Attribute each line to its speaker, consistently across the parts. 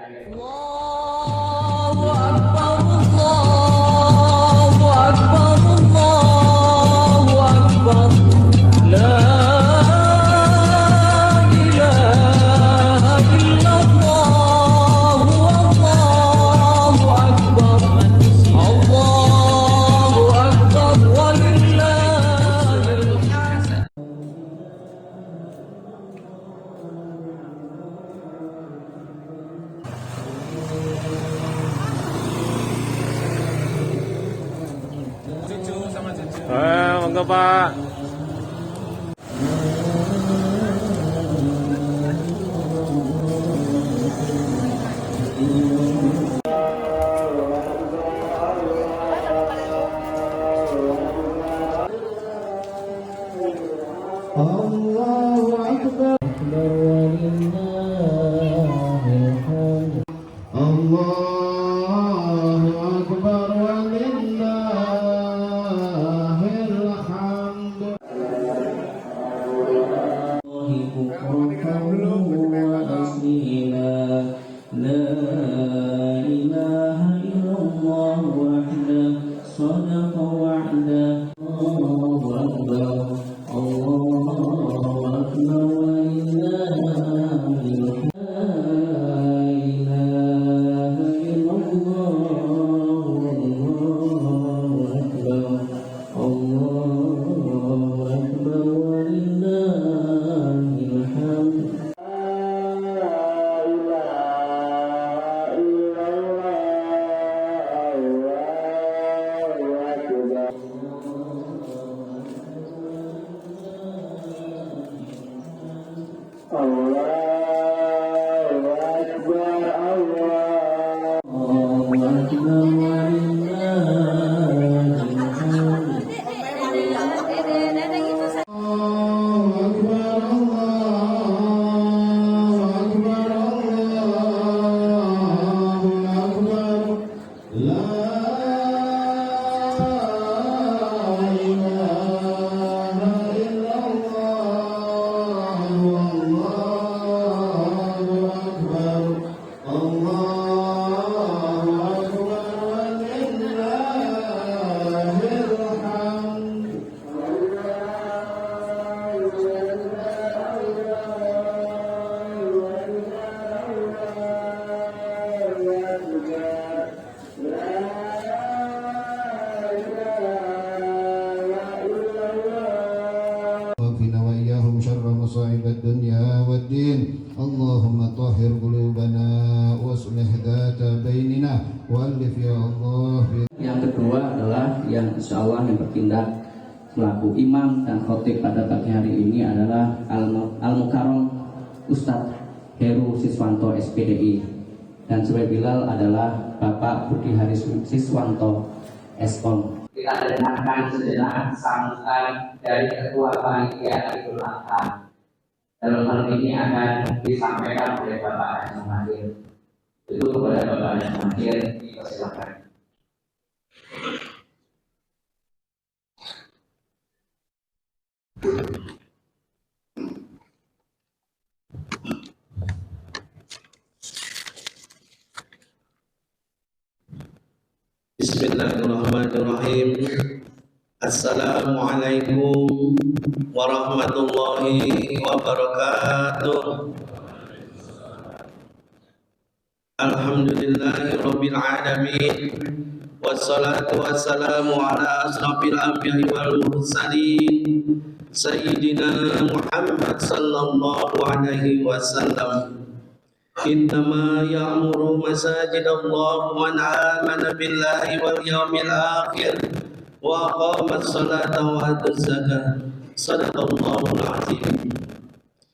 Speaker 1: Allahu Akbar, Allahu Akbar, Allahu Akbar. La ilaha illallah, Allahu Akbar. Allahu Akbar, walillahil hamd.
Speaker 2: Monggo Pak.
Speaker 3: Allahu Akbar, walillahil hamd. Allahu Akbar, walillahil hamd. Bukratan wa asila, la ilaha illallah wahdah, sadaqa wa'dah. Allahu Akbar, Allahu Akbar, walillahil hamd. La ilaha illallah, Allahu Akbar, Allahu Akbar, walillahil hamd. وقنا وإياهم شر مصائب الدنيا والدين. اللهم طهر قلوبنا واصلح ذات بيننا وألف يا الله.
Speaker 4: Yang kedua adalah yang insya Allah yang bertindak selaku imam dan khotib pada pagi hari ini adalah Al-Mukarram Ustadz Heru Siswanto SPDI, dan sebagai Bilal adalah Bapak Budi Haris Siswanto SPON. Kita dengarkan sejenak sambutan dari Ketua Panitia Idul Adha. Dalam hal ini akan disampaikan oleh Bapak Haji Mahir. Itu kepada Bapak Haji Mahir, dipersilakan.
Speaker 5: Bismillahirrahmanirrahim. Assalamualaikum warahmatullahi wabarakatuh. Alhamdulillahirabbil alamin. Wassalatu wassalamu ala asrafil anbiya'i wal mursalin Sayyidina Muhammad sallallahu alaihi wasallam. Innama ya'muru masajidallah man amana billahi wal yawmil akhir wa aqama as-salata wa ata az-zakah. Sadaqallahul azim.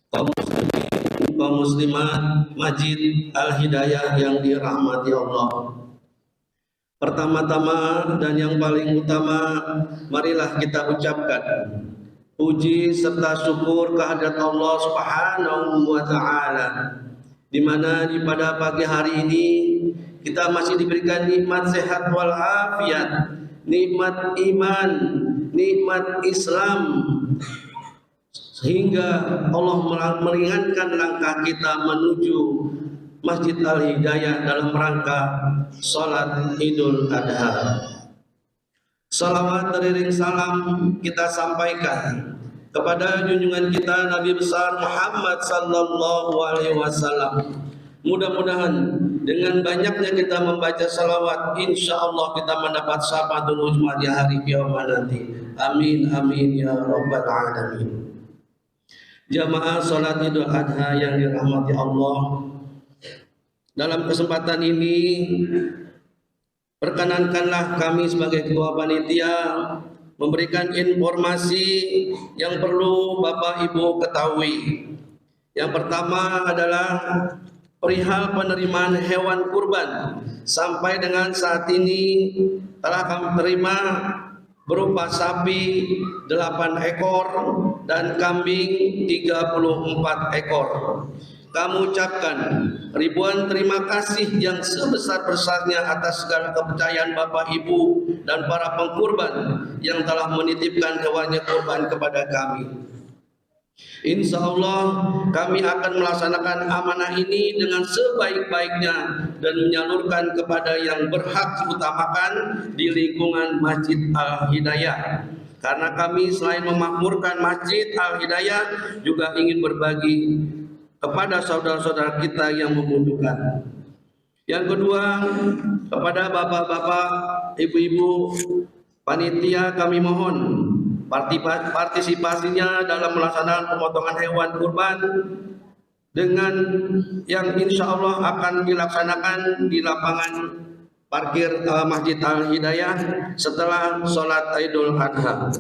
Speaker 5: Kaum muslimin, kaum muslimat Masjid Al-Hidayah yang dirahmati Allah. Pertama-tama dan yang paling utama, marilah kita ucapkan puji serta syukur kehadirat Allah Subhanahu wa taala, di mana pada pagi hari ini kita masih diberikan nikmat sehat wal afiat, nikmat iman, nikmat Islam, sehingga Allah meringankan langkah kita menuju Masjid Al-Hidayah dalam rangka sholat Idul Adha. Salawat teriring salam kita sampaikan kepada junjungan kita Nabi besar Muhammad sallallahu alaihi wasallam. Mudah-mudahan dengan banyaknya kita membaca salawat, insya Allah kita mendapat syafaatul uzma di hari kiamat nanti. Amin amin ya rabbal alamin. Jamaah salat Idul Adha yang dirahmati Allah, dalam kesempatan ini perkenankanlah kami sebagai ketua panitia memberikan informasi yang perlu Bapak Ibu ketahui. Yang pertama adalah perihal penerimaan hewan kurban. Sampai dengan saat ini telah kami terima berupa sapi 8 ekor dan kambing 34 ekor. Kami ucapkan ribuan terima kasih yang sebesar-besarnya atas segala kepercayaan Bapak Ibu dan para pengkurban yang telah menitipkan hewannya kurban kepada kami. Insya Allah kami akan melaksanakan amanah ini dengan sebaik-baiknya dan menyalurkan kepada yang berhak diutamakan di lingkungan Masjid Al-Hidayah. Karena kami selain memakmurkan Masjid Al-Hidayah juga ingin berbagi kepada saudara-saudara kita yang membutuhkan. Yang kedua, kepada bapak-bapak, ibu-ibu panitia kami mohon partisipasinya dalam melaksanakan pemotongan hewan kurban dengan yang insya Allah akan dilaksanakan di lapangan parkir Masjid Al-Hidayah setelah sholat Idul Adha.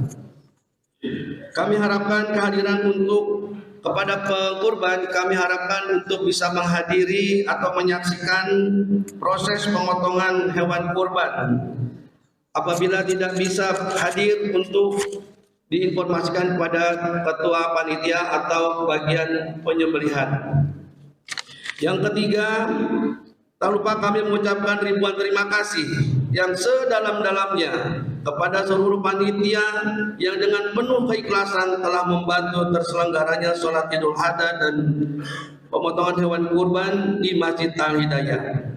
Speaker 5: Kami harapkan kehadiran untuk kepada pengkurban, kami harapkan untuk bisa menghadiri atau menyaksikan proses pemotongan hewan kurban. Apabila tidak bisa hadir, untuk diinformasikan kepada ketua panitia atau bagian penyembelihan. Yang ketiga, tak lupa kami mengucapkan ribuan terima kasih yang sedalam-dalamnya kepada seluruh panitia yang dengan penuh keikhlasan telah membantu terselenggaranya sholat Idul Adha dan pemotongan hewan kurban di Masjid Al-Hidayah.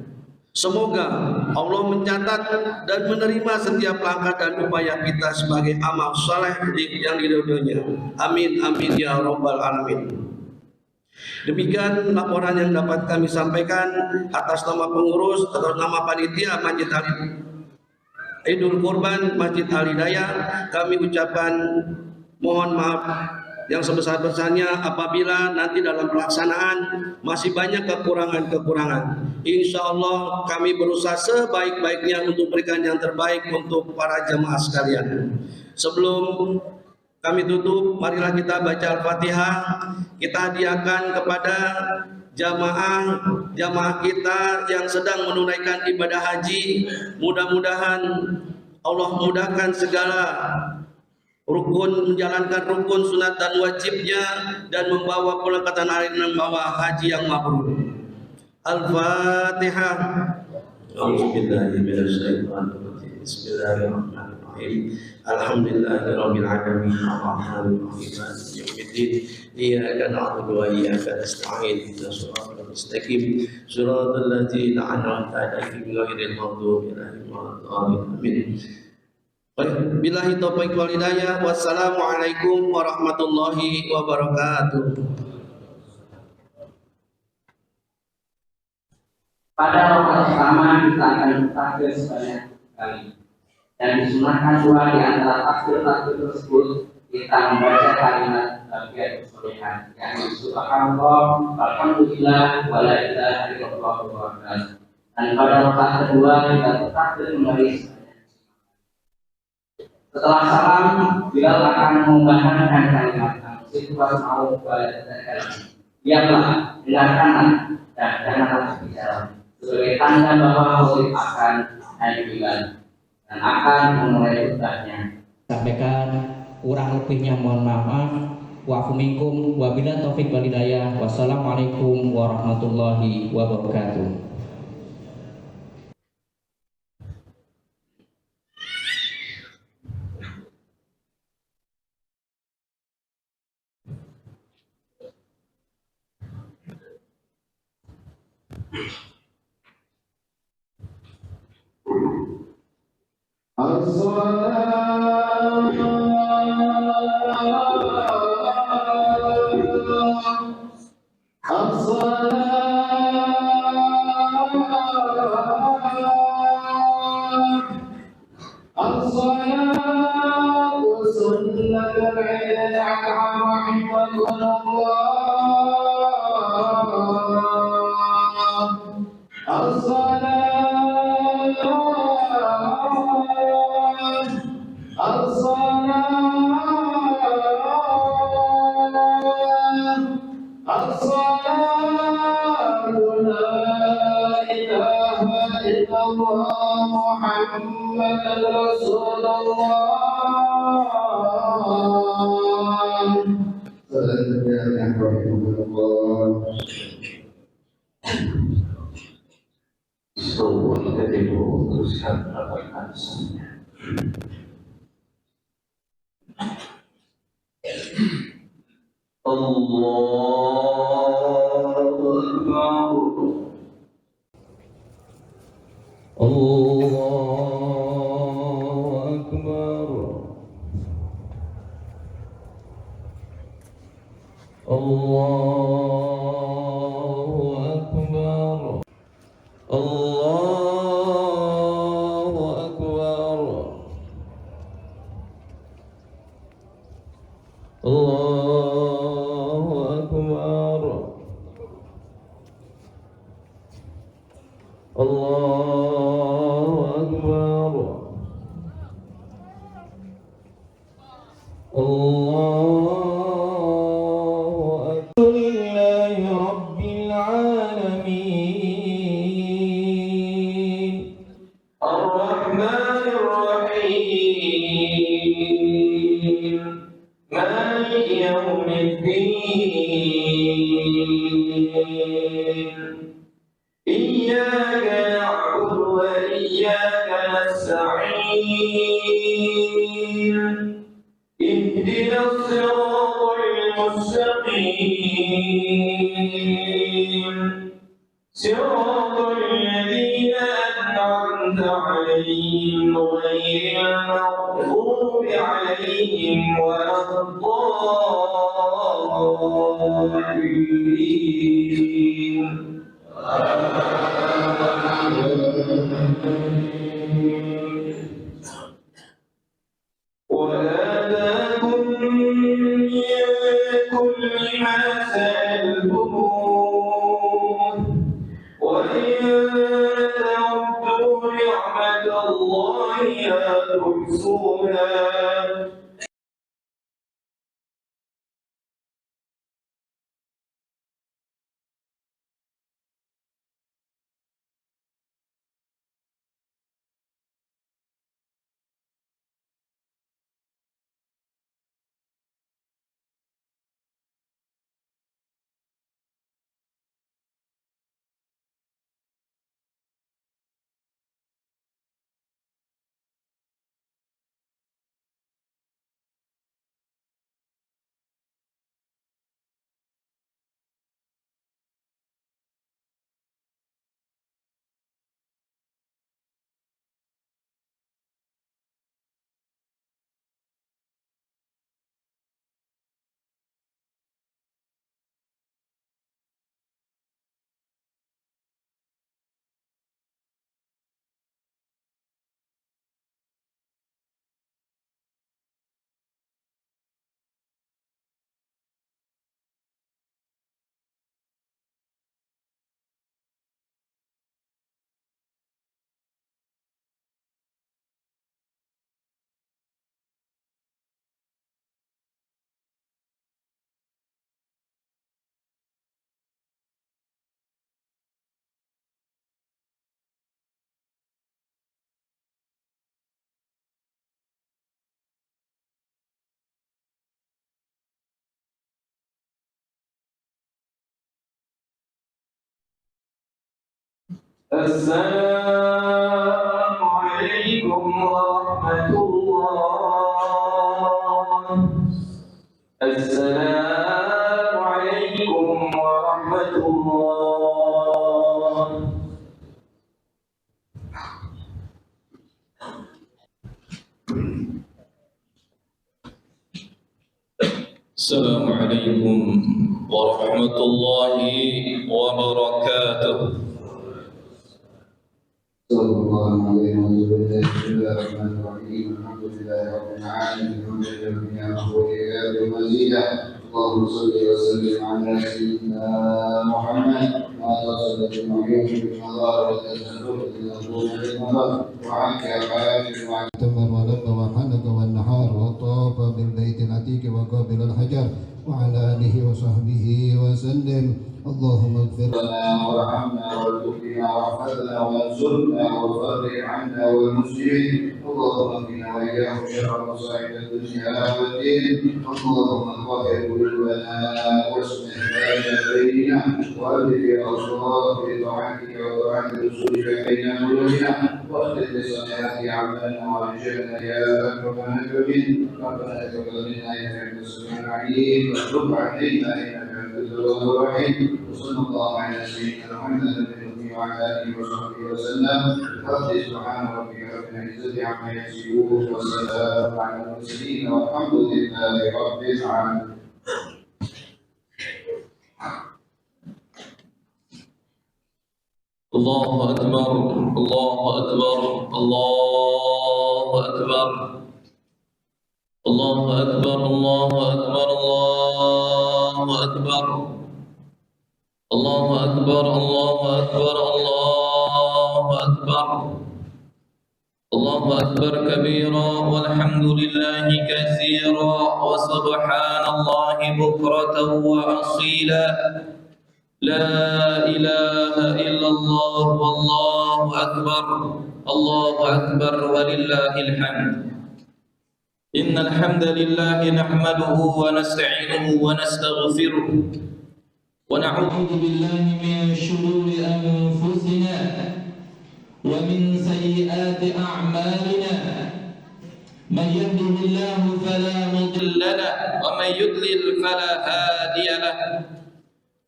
Speaker 5: Semoga Allah mencatat dan menerima setiap langkah dan upaya kita sebagai amal saleh yang diridhoinya. Amin amin ya rabbal alamin. Demikian laporan yang dapat kami sampaikan atas nama pengurus atau nama panitia Masjid Idul Kurban Masjid Al-Hidayah. Kami ucapkan mohon maaf yang sebesar-besarnya apabila nanti dalam pelaksanaan masih banyak kekurangan-kekurangan. Insya Allah kami berusaha sebaik-baiknya untuk berikan yang terbaik untuk para jemaah sekalian. Sebelum kami tutup, marilah kita baca Al-Fatihah. Kita hadiahkan kepada jamaah kita yang sedang menunaikan ibadah haji. Mudah-mudahan Allah mudahkan segala menjalankan rukun, sunat dan wajibnya dan membawa pulang ke tanah air dan membawa haji yang mabrur. Al-Fatihah. Bismillahirrahmanirrahim. Alhamdulillahirabbil alamin. Arrahmanir rahim. Maliki yaumiddin. Iyyaka na'budu wa iyyaka nasta'in. Ihdinas siratal mustaqim. Shiratal ladzina an'amta 'alaihim ghairil maghdubi 'alaihim waladdallin. Billahi taufiq wal hidayah. Wassalamualaikum warahmatullahi wabarakatuh.
Speaker 4: Pada rakaat pertama kita akan takbir sebanyak kali. Dan disunahkan pula di antara takbir-takbir tersebut kita membaca kalimat bagian kesolehan, yakni subhanallah, alhamdulillah, wa la ilaha illallah wa akbar. Dan pada rakaat kedua kita takbir kembali. Setelah salam, Bilal akan membacakan kalimat situasi mau balasan. Diamlah, dengarkanlah, dan janganlah berbicara. Sebagai tanda bahwa khatib akan hadir Bilal dan akan memulai khutbahnya. Sampaikan kurang lebihnya mohon maaf. Wa'afu minkum wabillahi taufiq wal hidayah. Wassalamualaikum warahmatullahi wabarakatuh.
Speaker 6: السلام عليكم ورحمة الله. السلام عليكم ورحمة الله. Assalamualaikum warahmatullahi wabarakatuh.
Speaker 3: Sallallahu alaihi wa sallam. Bismillahirrahmanirrahim. Alhamdulillahi rabbil alamin. Alhamdulillahi mazidah. Allahumma shalli wa sallim ala sayyidina Muhammad wa ala alihi wa sahbihi wa sallam. Allahumma ighfir lana warhamna warzuqna wahfazna wansurna warfadh 'anna wal muslimin. Allahumma qina wa iyyahum syarra masa'ib ad-dunya wad-din. Allahumma qahhir qulubana wasmih bainana wa alif al-asrar bi ta'atika wa ta'ati rasulika baina qulubina wa akhlif lisanati 'amalana wa rijlana ya rabbana amin. Rabbana taqabbal minna innaka antas samiul 'alim wa tub 'alaina innaka antal tawwabur rahim. وصلى الله على سيدنا محمد وعلى اله وصحبه وسلم. سبحان ربك رب العزه عما يصفون وسلام على المرسلين والحمد لله رب العالمين.
Speaker 6: الله أكبر الله أكبر الله أكبر الله أكبر الله أكبر الله أكبر الله أكبر الله أكبر الله أكبر الله أكبر كبيرا والحمد لله كثيرا وسبحان الله بكرة وأصيلا. لا إله إلا الله والله أكبر الله أكبر ولله الحمد. إن الحمد لله نحمده ونستعينه ونستغفره ونعوذ بالله من شرور أنفسنا ومن سيئات أعمالنا. من يهده الله فلا مضل له ومن يضلل فلا هادي له.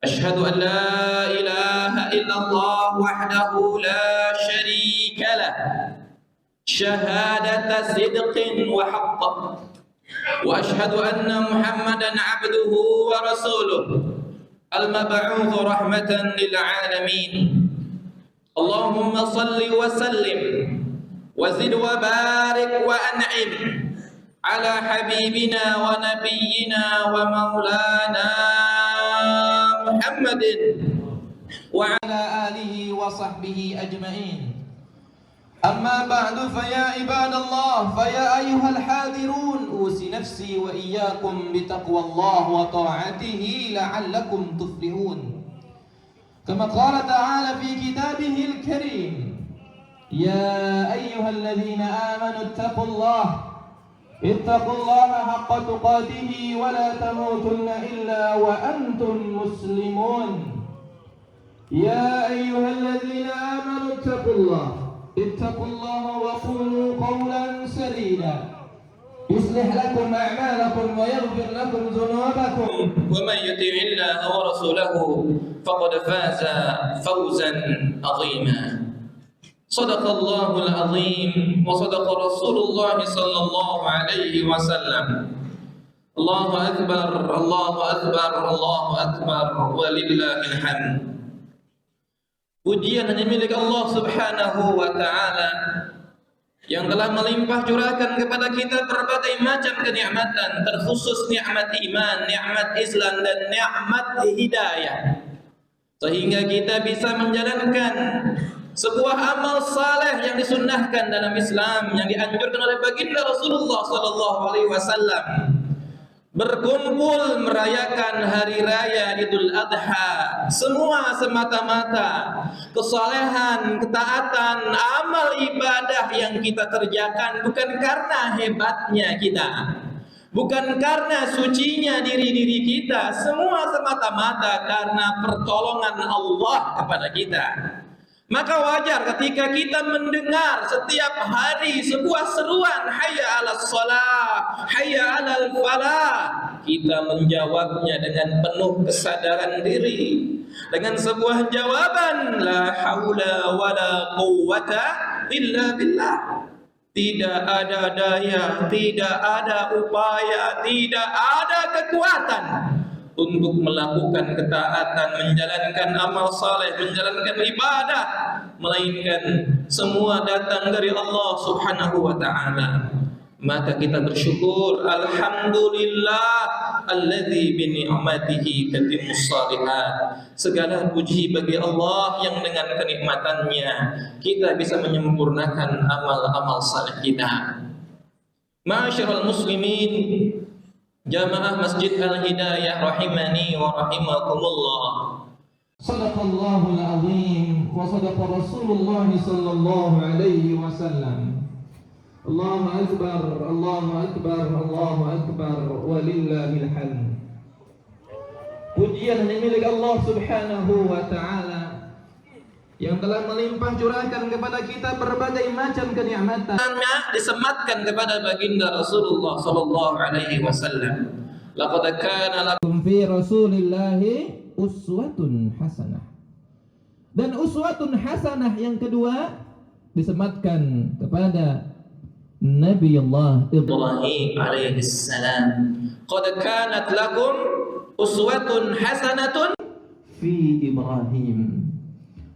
Speaker 6: أشهد أن لا إله إلا الله وحده لا شريك له شهادة صدق وحق. وأشهد أن محمدا عبده ورسوله المبعوث رحمة للعالمين. اللهم صل وسلم وزد وبارك وأنعم على حبيبنا ونبينا ومولانا محمد وعلى آله وصحبه أجمعين. أما بعد فيا عباد الله فيا أيها الحاضرون أوصي نفسي وإياكم بتقوى الله وطاعته لعلكم تفلحون. كما قال تعالى في كتابه الكريم: يا أيها الذين آمنوا اتقوا الله حق تقاته ولا تموتن إلا وأنتم مسلمون. يا أيها الذين آمنوا اتقوا الله وقولوا قولا سديدا يصلح لكم أعمالكم ويغفر لكم ذنوبكم ومن يطع الله ورسوله فقد فاز فوزا عظيما. صدق الله العظيم وصدق رسول الله صلى الله عليه وسلم. الله أكبر الله أكبر الله أكبر ولله الحمد. Pujian hanya milik Allah Subhanahu wa Ta'ala yang telah melimpah curahkan kepada kita berbagai macam kenikmatan, terkhusus nikmat iman, nikmat Islam dan nikmat hidayah, sehingga kita bisa menjalankan sebuah amal saleh yang disunnahkan dalam Islam, yang dianjurkan oleh baginda Rasulullah sallallahu alaihi wasallam. Berkumpul merayakan hari raya Idul Adha, semua semata-mata kesalehan, ketaatan, amal ibadah yang kita kerjakan bukan karena hebatnya kita, bukan karena sucinya diri-diri kita, semua semata-mata karena pertolongan Allah kepada kita. Maka wajar ketika kita mendengar setiap hari sebuah seruan hayya 'alas shalah, hayya 'alal falah, kita menjawabnya dengan penuh kesadaran diri, dengan sebuah jawaban la haula wala quwwata illa billah. tidak ada daya, tidak ada upaya, tidak ada kekuatan untuk melakukan ketaatan, menjalankan amal saleh, menjalankan ibadah, melainkan semua datang dari Allah Subhanahu wa taala. Maka kita bersyukur, alhamdulillah alladzi bi ni'matihi tatimmus shalihat. Segala puji bagi Allah yang dengan kenikmatannya kita bisa menyempurnakan amal-amal saleh kita. Ma'asyiral muslimin, jamaah Masjid Al-Hidayah rahimani wa rahimakumullah.
Speaker 7: Sadaqallahul azim wa sadaqa Rasulullah sallallahu alaihi wasallam. Allahu akbar, Allahu akbar, Allahu akbar, walillahil hamd. Pujian hanya milik Allah Subhanahu wa taala yang telah melimpah curahkan kepada kita berbagai macam kenikmatan.
Speaker 6: Disematkan kepada baginda Rasulullah sallallahu alaihi wasallam. Laqad kana lakum
Speaker 7: Fi Rasulillahi uswatun hasanah. Dan uswatun hasanah yang kedua disematkan kepada Nabi Allah
Speaker 6: Ibrahim alaihi salam. Qad kanat lakum uswatun hasanatun
Speaker 7: fi Ibrahim.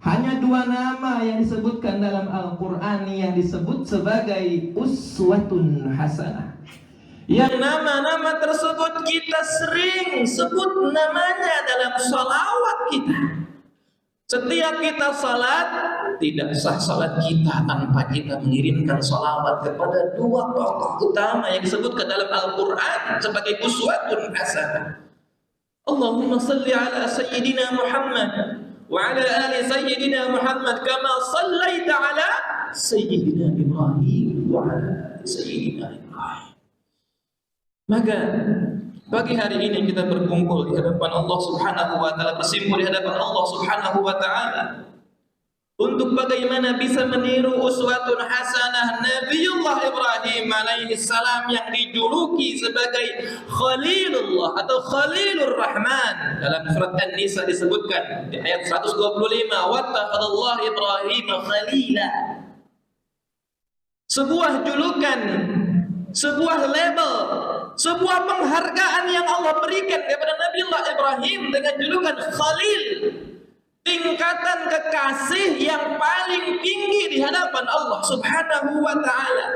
Speaker 7: Hanya dua nama yang disebutkan dalam Al-Quran yang disebut sebagai uswatun hasanah.
Speaker 6: Yang nama-nama tersebut kita sering sebut namanya dalam salawat kita. Setiap kita salat, tidak sah salat kita tanpa kita mengirimkan salawat kepada dua tokoh utama yang disebutkan dalam Al-Quran sebagai uswatun hasanah. Allahumma salli ala Sayyidina Muhammad wa ala ali Sayyidina Muhammad kama sallaita ala Sayyidina Ibrahim wa ala ali Sayyidina Ibrahim. Maka pagi hari ini kita berkumpul di hadapan Allah Subhanahu wa taala, bersimpul di hadapan Allah Subhanahu wa taala untuk bagaimana bisa meniru uswatun hasanah Nabiullah Ibrahim alaihi salam yang dijuluki sebagai Khalilullah atau Khalilur Rahman. Dalam surat An-Nisa disebutkan di ayat 125, wattakhadallahu Ibrahim khalila. Sebuah julukan, sebuah label, sebuah penghargaan yang Allah berikan kepada Nabiullah Ibrahim dengan julukan Khalil, tingkatan kekasih yang paling tinggi di hadapan Allah Subhanahu wa taala.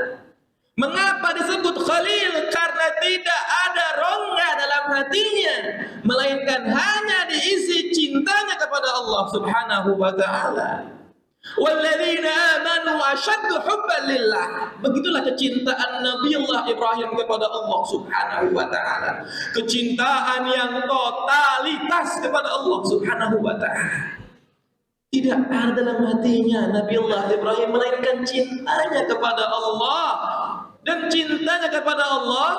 Speaker 6: Mengapa disebut Khalil? Karena tidak ada rongga dalam hatinya, melainkan hanya diisi cintanya kepada Allah Subhanahu wa taala. Walladzina amanu ashaddu hubban lillah. Begitulah kecintaan Nabiullah Ibrahim kepada Allah Subhanahu wa taala. Kecintaan yang totalitas kepada Allah Subhanahu wa taala. Tidak ada dalam hatinya Nabiullah Ibrahim melainkan cintanya kepada Allah. Dan cintanya kepada Allah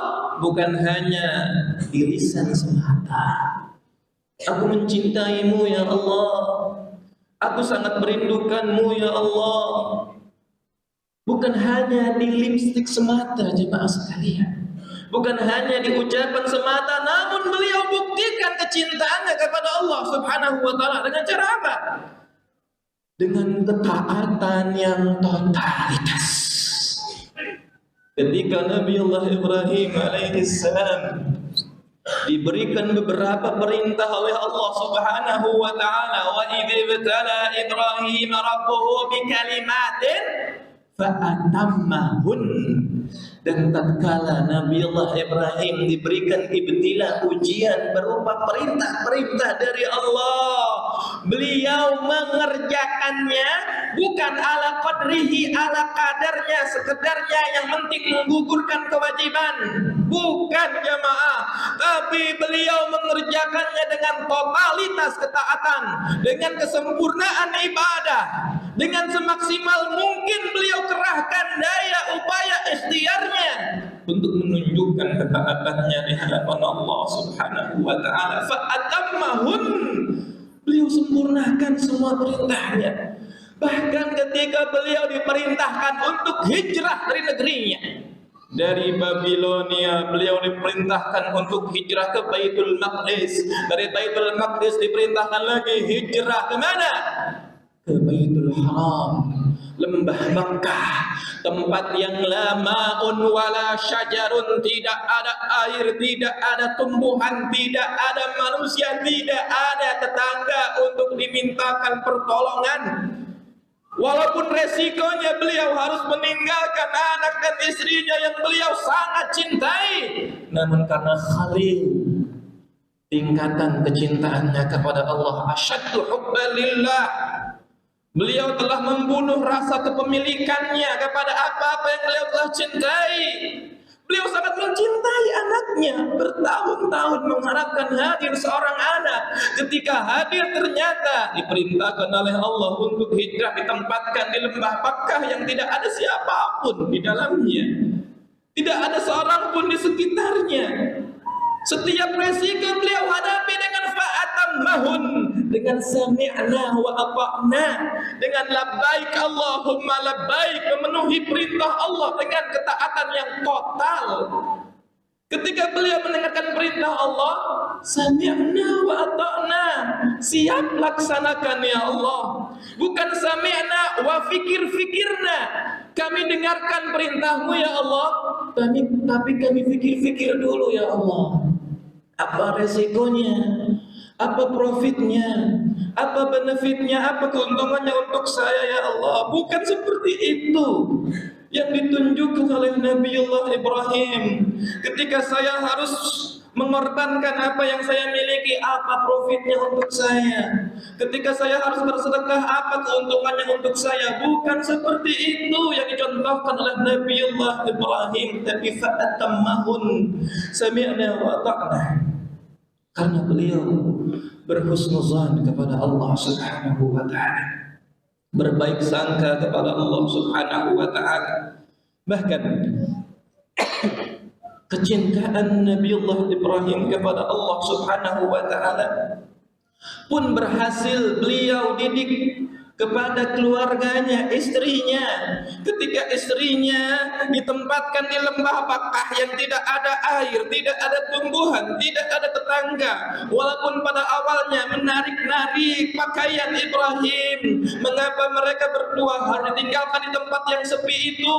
Speaker 6: bukan hanya di lisan semata. Aku mencintaimu ya Allah. Aku sangat merindukanmu ya Allah. Bukan hanya di lipstik semata jemaah sekalian, bukan hanya di ucapan semata, namun beliau buktikan kecintaannya kepada Allah Subhanahu wa taala dengan cara apa? Dengan ketaatan yang totalitas. Ketika Nabiullah Ibrahim alaihissalam diberikan beberapa perintah oleh Allah Subhanahu wa taala, wa idzibtala Ibrahim rabbuhu bikalimatin fa'atammahun. Dan tatkala Nabiullah Ibrahim diberikan ibtila, ujian berupa perintah-perintah dari Allah, beliau mengerjakannya bukan ala qadrihi, ala kadarnya, sekedarnya yang penting menggugurkan kewajiban. Bukan jamaah, tapi beliau mengerjakannya dengan totalitas ketaatan, dengan kesempurnaan ibadah, dengan semaksimal mungkin beliau kerahkan daya upaya ikhtiarnya untuk menunjukkan ketaatannya di hadapan Allah Subhanahu wa taala. Fa'atammahun, beliau sempurnakan semua perintahnya. Bahkan ketika beliau diperintahkan untuk hijrah dari negerinya, dari Babilonia, beliau diperintahkan untuk hijrah ke Baitul Maqdis. Dari Baitul Maqdis diperintahkan lagi hijrah ke mana? Ke Baitul Haram. lembah Makkah, tempat yang la ma'un wala syajarun, tidak ada air, tidak ada tumbuhan, tidak ada manusia, tidak ada tetangga untuk dimintakan pertolongan. Walaupun resikonya beliau harus meninggalkan anak dan istrinya yang beliau sangat cintai, namun karena Khalil, tingkatan kecintaannya kepada Allah asyaddu hubban lillah, beliau telah membunuh rasa kepemilikannya kepada apa-apa yang beliau telah cintai. Beliau sangat mencintai anaknya, bertahun-tahun mengharapkan hadir seorang anak. Ketika hadir ternyata diperintahkan oleh Allah untuk hijrah, ditempatkan di lembah Makkah yang tidak ada siapapun di dalamnya, tidak ada seorang pun di sekitarnya. Setiap resiko beliau hadapi dengan fa'atammahun, dengan sami'na wa ata'na, dengan labbaik Allahumma labbaik, memenuhi perintah Allah dengan ketaatan yang total. Ketika beliau mendengarkan perintah Allah, sami'na wa ata'na, siap laksanakan ya Allah. Bukan sami'na wa fikir-fikirna, kami dengarkan perintahmu ya Allah, tapi kami fikir-fikir dulu ya Allah. Apa resikonya? Apa profitnya? Apa benefitnya? Apa keuntungannya untuk saya ya Allah? Bukan seperti itu yang ditunjukkan oleh Nabiullah Ibrahim. Ketika saya harus mengorbankan apa yang saya miliki, apa profitnya untuk saya? Ketika saya harus bersedekah, apa keuntungannya untuk saya? Bukan seperti itu yang dicontohkan oleh Nabiullah Ibrahim. Tapi fa'atammahun, sami'na wa ta'na, karena beliau berhusnuzan kepada Allah Subhanahu wa ta'ala, berbaik sangka kepada Allah Subhanahu wa ta'ala. Bahkan kecintaan Nabiullah Ibrahim kepada Allah Subhanahu wa ta'ala pun berhasil beliau didik kepada keluarganya, istrinya. Ketika istrinya ditempatkan di lembah Makkah yang tidak ada air, tidak ada tumbuhan, tidak ada tetangga, walaupun pada awalnya menarik-narik pakaian Ibrahim, mengapa mereka berdua harus ditinggalkan di tempat yang sepi itu?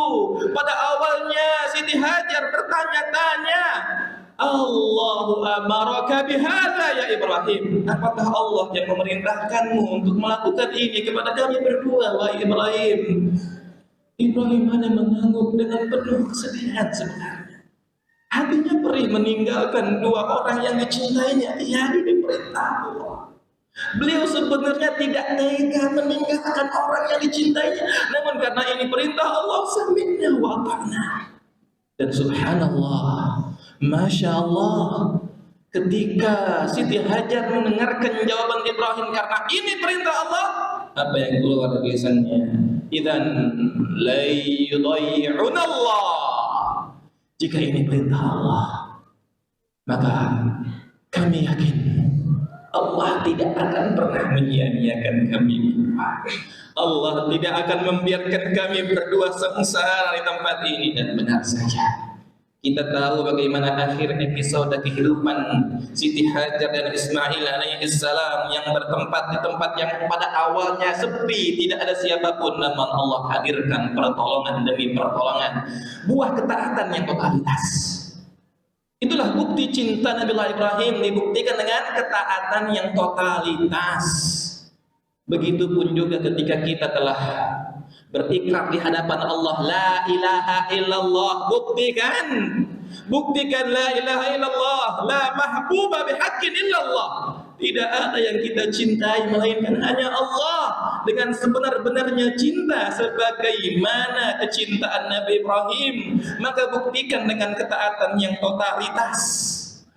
Speaker 6: Pada awalnya Siti Hajar bertanya-tanya, Allahu amaraka bihadza ya Ibrahim, apakah Allah yang memerintahkanmu untuk melakukan ini kepada kami berdua wahai Ibrahim? Ibrahim hanya mengangguk dengan penuh kesedihan sebenarnya. Hatinya perih meninggalkan dua orang yang dicintainya. Ia diperintah Allah. Beliau sebenarnya tidak tega meninggalkan orang yang dicintainya, namun karena ini perintah Allah, sami'na wa ata'na. Dan subhanallah, Masya Allah, ketika Siti Hajar mendengarkan jawaban Ibrahim karena ini perintah Allah, apa yang keluar dari lisannya? Idzan la yudayyi'una Allah. Jika ini perintah Allah, maka kami yakin Allah tidak akan pernah menyia-nyiakan kami berdua. Allah tidak akan membiarkan kami berdua sengsara di tempat ini. Dan benar saja, kita tahu bagaimana akhir episode kehidupan Siti Hajar dan Ismail alaihissalam yang bertempat di tempat yang pada awalnya sepi, tidak ada siapapun, namun Allah hadirkan pertolongan demi pertolongan, buah ketaatan yang totalitas. Itulah bukti cinta Nabiullah Ibrahim, dibuktikan dengan ketaatan yang totalitas. Begitupun juga ketika kita telah berikrar di hadapan Allah, la ilaha illallah, buktikan la ilaha illallah, la mahbuba bihaqqin illallah. Tidak ada yang kita cintai melainkan hanya Allah dengan sebenar-benarnya cinta sebagaimana kecintaan Nabi Ibrahim. Maka buktikan dengan ketaatan yang totalitas.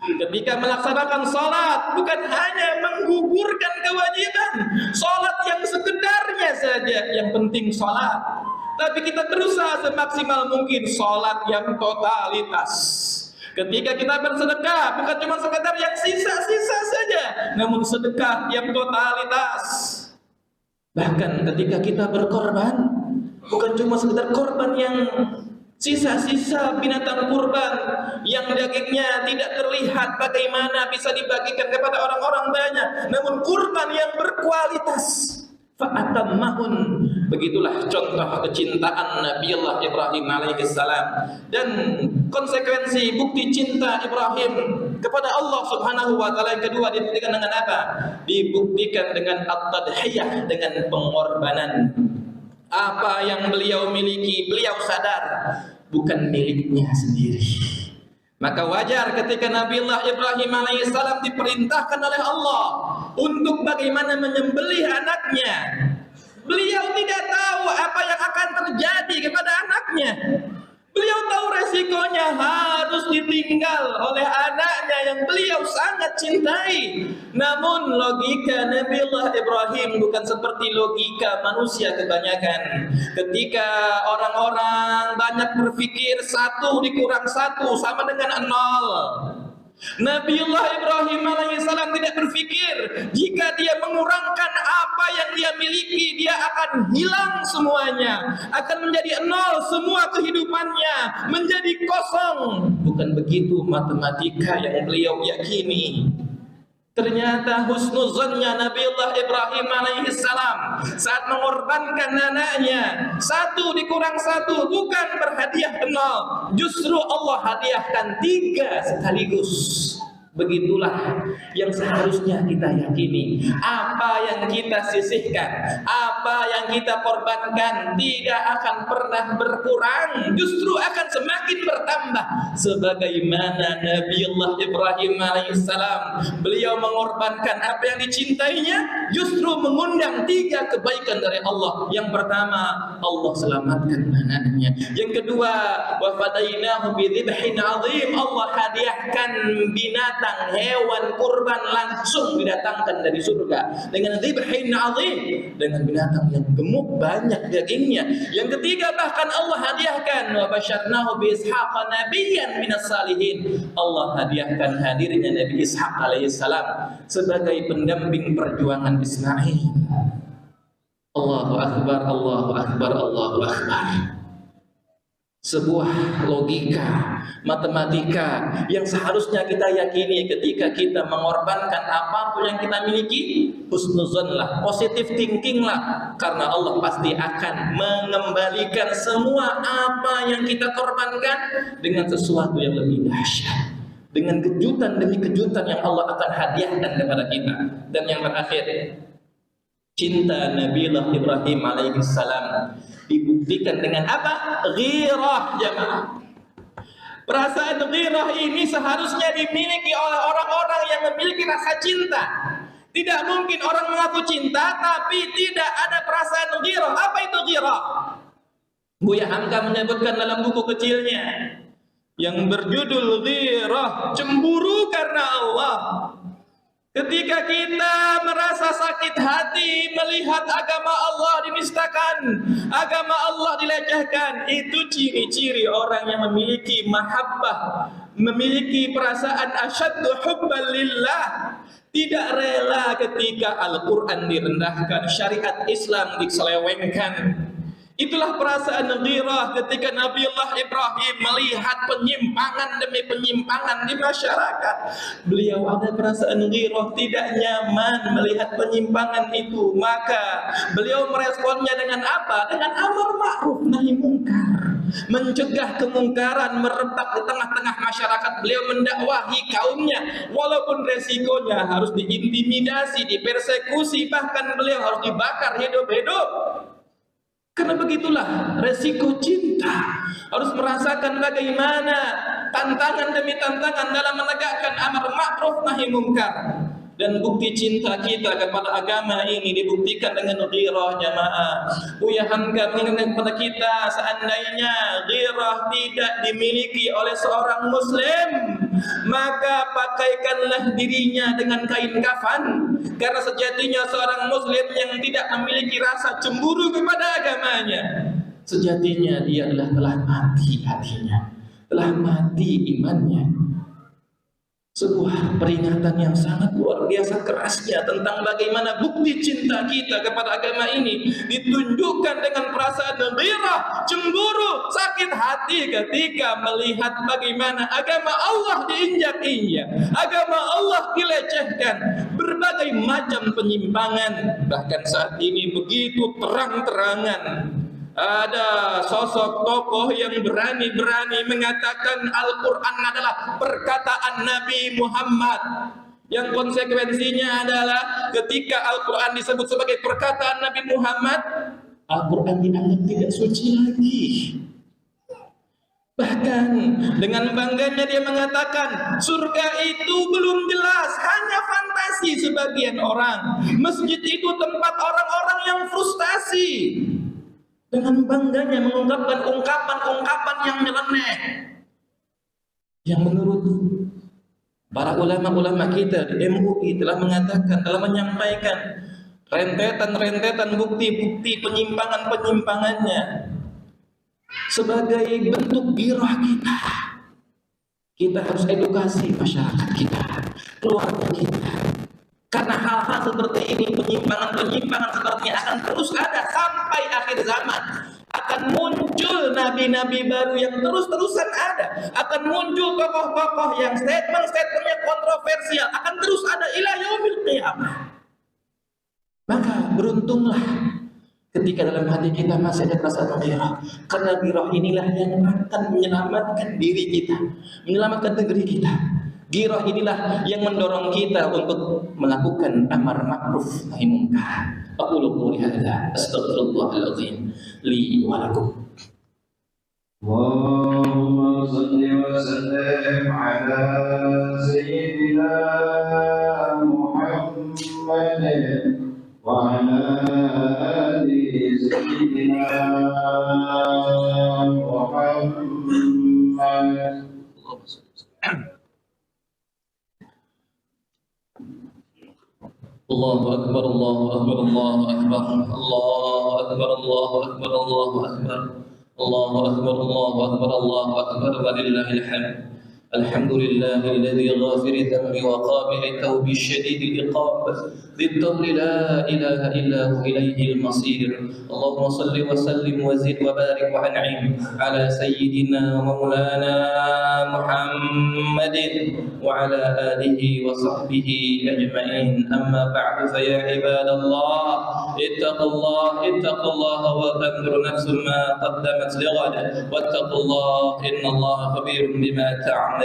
Speaker 6: Ketika melaksanakan salat, bukan hanya menggugurkan kewajiban salat yang sekedarnya saja, yang penting salat, tapi kita berusaha semaksimal mungkin salat yang totalitas. Ketika kita bersedekah, bukan cuma sekedar yang sisa-sisa saja, namun sedekah yang totalitas. Bahkan ketika kita berkorban, bukan cuma sekedar korban yang sisa-sisa binatang kurban yang dagingnya tidak terlihat bagaimana bisa dibagikan kepada orang-orang banyak, namun kurban yang berkualitas. fa'atammahun. Begitulah contoh kecintaan Nabiullah Ibrahim alaihissalam. Dan konsekuensi bukti cinta Ibrahim kepada Allah subhanahu wa ta'ala yang kedua dibuktikan dengan apa? Dibuktikan dengan at-tadhiyah, dengan pengorbanan. Apa yang beliau miliki, beliau sadar bukan miliknya sendiri. Maka wajar ketika Nabiullah Ibrahim alaihissalam diperintahkan oleh Allah untuk bagaimana menyembelih anaknya. Beliau tidak tahu apa yang akan terjadi kepada anaknya. Beliau tahu resikonya harus ditinggal oleh anaknya yang beliau sangat cintai. Namun logika Nabiullah Ibrahim bukan seperti logika manusia kebanyakan. Ketika orang-orang banyak berpikir 1 dikurang 1 sama dengan 0. Nabiullah Ibrahim alaihissalam tidak berpikir jika dia mengurangkan apa yang dia miliki, dia akan hilang semuanya, akan menjadi 0 semua kehidupannya, menjadi kosong. Bukan begitu matematika yang beliau yakini. Ternyata husnuzannya Nabiullah Ibrahim alaihissalam saat mengorbankan anaknya, 1 dikurang 1 bukan berhadiah 0, justru Allah hadiahkan 3 sekaligus. Begitulah yang seharusnya kita yakini. Apa yang kita sisihkan, apa yang kita korbankan tidak akan pernah berkurang, justru akan semakin bertambah. Sebagaimana Nabiullah Ibrahim alaihissalam, beliau mengorbankan apa yang dicintainya, justru mengundang 3 kebaikan dari Allah. Yang pertama, Allah selamatkan anaknya. Yang kedua, wa fadainahu bidzibhin azim, Allah hadiahkan binatang, hewan kurban langsung didatangkan dari surga dengan dzibhin azim, dengan binatang yang gemuk banyak dagingnya. Yang ketiga, bahkan Allah hadiahkan wa basyarnahu bi Ishaq nabiyyan minas salihin, Allah hadiahkan hadirnya Nabi Ishaq alaihissalam sebagai pendamping perjuangan Ismail. Allahu akbar, Allahu akbar, Allahu akbar. Sebuah logika matematika yang seharusnya kita yakini ketika kita mengorbankan apapun yang kita miliki. Husnuzanlah, positive thinking lah, karena Allah pasti akan mengembalikan semua apa yang kita korbankan dengan sesuatu yang lebih dahsyat, dengan kejutan demi kejutan yang Allah akan hadiahkan kepada kita. Dan yang terakhir, cinta Nabiullah Ibrahim alaihissalam dibuktikan dengan apa? Ghirah, jemaah. Perasaan ghirah ini seharusnya dimiliki oleh orang-orang yang memiliki rasa cinta. Tidak mungkin orang mengaku cinta tapi tidak ada perasaan ghirah. Apa itu ghirah? Buya Hamka menyebutkan dalam buku kecilnya yang berjudul Ghirah, cemburu karena Allah. Ketika kita merasa sakit hati melihat agama Allah dinistakan, agama Allah dilecehkan, itu ciri-ciri orang yang memiliki mahabbah, memiliki perasaan asyaddu hubban lillah. Tidak rela ketika Al-Quran direndahkan, syariat Islam diselewengkan. Itulah perasaan ghirah ketika Nabiullah Ibrahim melihat penyimpangan demi penyimpangan di masyarakat. Beliau ada perasaan ghirah, tidak nyaman melihat penyimpangan itu. Maka beliau meresponnya dengan apa? Dengan amar ma'ruf nahi mungkar, mencegah kemungkaran merebak di tengah-tengah masyarakat. Beliau mendakwahi kaumnya walaupun resikonya harus diintimidasi, dipersekusi, bahkan beliau harus dibakar hidup-hidup. Karena begitulah resiko cinta. Harus merasakan bagaimana tantangan demi tantangan dalam menegakkan amar ma'ruf nahi mungkar. Dan bukti cinta kita kepada agama ini dibuktikan dengan ghirah, jamaah. Buya Hamka mengingatkan kepada kita, seandainya ghirah tidak dimiliki oleh seorang muslim, maka pakaikanlah dirinya dengan kain kafan. Karena sejatinya seorang muslim yang tidak memiliki rasa cemburu kepada agamanya, sejatinya dia adalah telah mati hatinya, telah mati imannya. Sebuah peringatan yang sangat luar biasa kerasnya tentang bagaimana bukti cinta kita kepada agama ini ditunjukkan dengan perasaan ghirah, cemburu, sakit hati ketika melihat bagaimana agama Allah diinjak-injak, agama Allah dilecehkan, berbagai macam penyimpangan. Bahkan saat ini begitu terang-terangan ada sosok tokoh yang berani-berani mengatakan Al-Quran adalah perkataan Nabi Muhammad, yang konsekuensinya adalah ketika Al-Quran disebut sebagai perkataan Nabi Muhammad, Al-Quran dianggap tidak suci lagi. Bahkan dengan bangganya dia mengatakan surga itu belum jelas, hanya fantasi sebagian orang. Masjid itu tempat orang-orang yang frustasi. Dengan bangganya mengungkapkan ungkapan-ungkapan yang nyeleneh, yang menurut para ulama-ulama kita di MUI telah mengatakan, telah menyampaikan rentetan-rentetan bukti-bukti penyimpangan-penyimpangannya sebagai bentuk ghirah kita. Kita harus edukasi masyarakat kita, keluarga kita, karena hal-hal seperti ini, penyimpangan-penyimpangan seperti ini akan terus ada sampai akhir zaman. Akan muncul nabi-nabi baru yang terus-terusan ada. Akan muncul tokoh-tokoh yang statement-statementnya kontroversial. Akan terus ada ila yaumil qiyamah. Maka beruntunglah ketika dalam hati kita masih ada perasaan ghirah. Karena ghirah inilah yang akan menyelamatkan diri kita, menyelamatkan negeri kita. Ghirah inilah yang mendorong kita untuk melakukan amar ma'ruf nahi munkar. Aqulu qouli hadza astaghfirullahalazim li wa lakum.
Speaker 3: Allahumma shalli wa sallim ala sayyidina Muhammadin wa ala ali sayyidina Muhammad.
Speaker 6: Allahu Akbar, Allahu Akbar, Allahu Akbar, Allahu Akbar, Allahu Akbar, Allahu Akbar, Allahu Akbar, Allahu Akbar, Allahu Akbar, walillahil hamd. Alhamdulillahilladzi ghafiri dhanbi wa qabili tawbi syadidi iqab, dzil la ilaha illa hu ilaihil masir. Allahumma salli wa sallim wa zid wa barik wa an'im ala sayyidina wa maulana Muhammadin wa ala alihi wa sahbihi ajma'in. Amma ba'du, fa ya ibadallah ittaqullaha wa tanzur nafsun ma qaddamat lighad wattaqullaha innallaha khabirun bima ta'malun.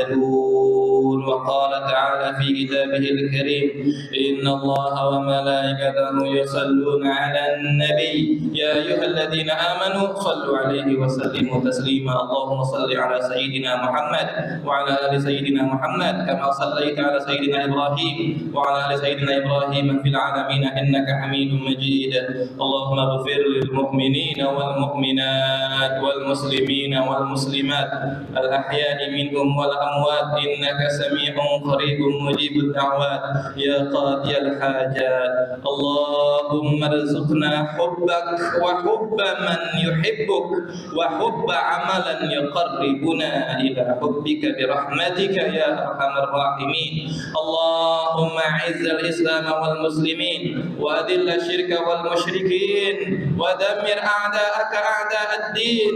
Speaker 6: وقال تعالى في كتابه الكريم إن الله وملائكته يصلون على النبي يا أيها الذين آمنوا صلوا عليه وسلموا تسليما. اللهم صل على سيدنا محمد وعلى آل سيدنا محمد كما صليت على سيدنا إبراهيم وعلى آل سيدنا إبراهيم في العالمين إنك حميد مجيد. اللهم اغفر للمؤمنين والمؤمنات والمسلمين والمسلمات الأحياء منهم والأموات إنك سميع قريب مجيب الدعوات يا قاضي الحاجات. اللهم ارزقنا حبك وحب من يحبك وحب عملا يقربنا إلى حبك برحمتك يا أرحم الراحمين. اللهم أعز الإسلام والمسلمين وأذل الشرك والمشركين ودمر أعداءك أعداء الدين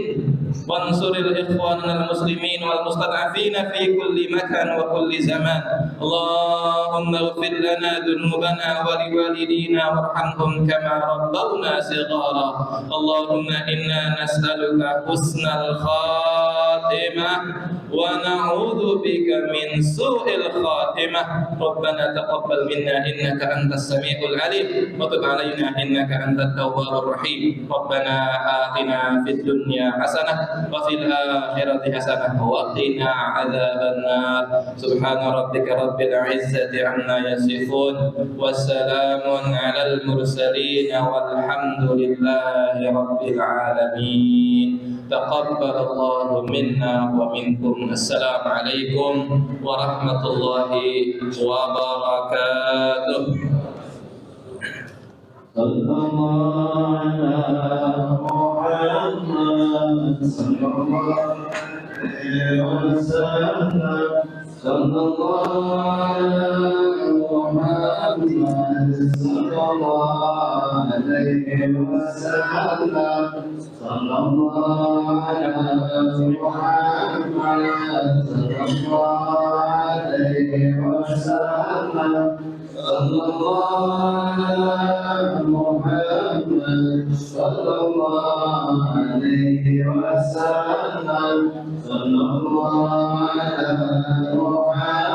Speaker 6: وانصر الإخوان المسلمين والمستضعفين في كل مكان وكل زمان. اللهم اغفر لنا ذنوبنا ولوالدينا وارحمهم كما ربونا صغارا. اللهم إنا نسألك حسن الخاتمة ونعوذ بك من سوء الخاتمة. ربنا تقبل منا إنك أنت السميع العليم وتب علينا إنك أنت التواب الرحيم. ربنا آتنا في الدنيا حسنة وفي الآخرة حسنة وقنا عذاب النار. سبحان ربك رب العزة عما يصفون والسلام على المرسلين والحمد لله رب العالمين. تقبل الله منا ومنكم. السلام عليكم ورحمة الله وبركاته.
Speaker 3: صلى الله على محمد صلى الله عليه وسلم. sallallahu ala Muhammad sallallahu alaihi wasallam sallallahu ala Muhammad sallallahu alaihi wasallam sallallahu ala Muhammad sallallahu alaihi wasallam sallallahu ala Muhammad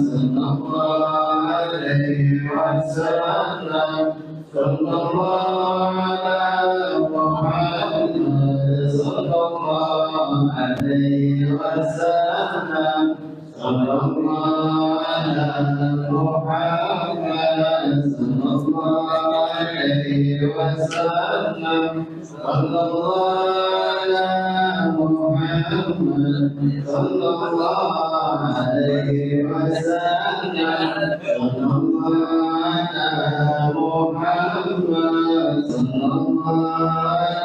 Speaker 3: sallallahu alaihi wasallam sallallahu ala Muhammad sallallahu alaihi wasallam sallallahu ala Muhammad sallallahu alaihi wasallam sallallahu ala Muhammad sallallahu alaihi wasallam sallallahu ala Muhammad sallallahu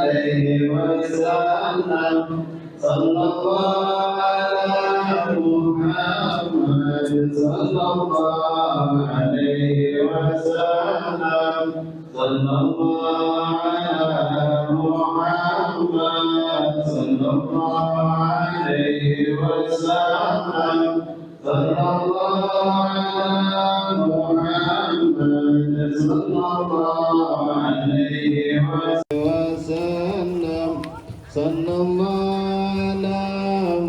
Speaker 3: alaihi wasallam sallallahu ala Muhammad sallallahu alaihi wasallam sallallahu ala Muhammad sallallahu alaihi wasallam sallallahu ala Muhammad sallallahu alaihi wasallam sallallahu ala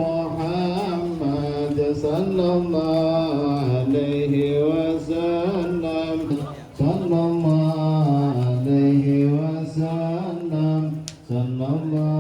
Speaker 3: Muhammad sallallahu alaihi wasallam sallallahu alaihi wasallam sallallahu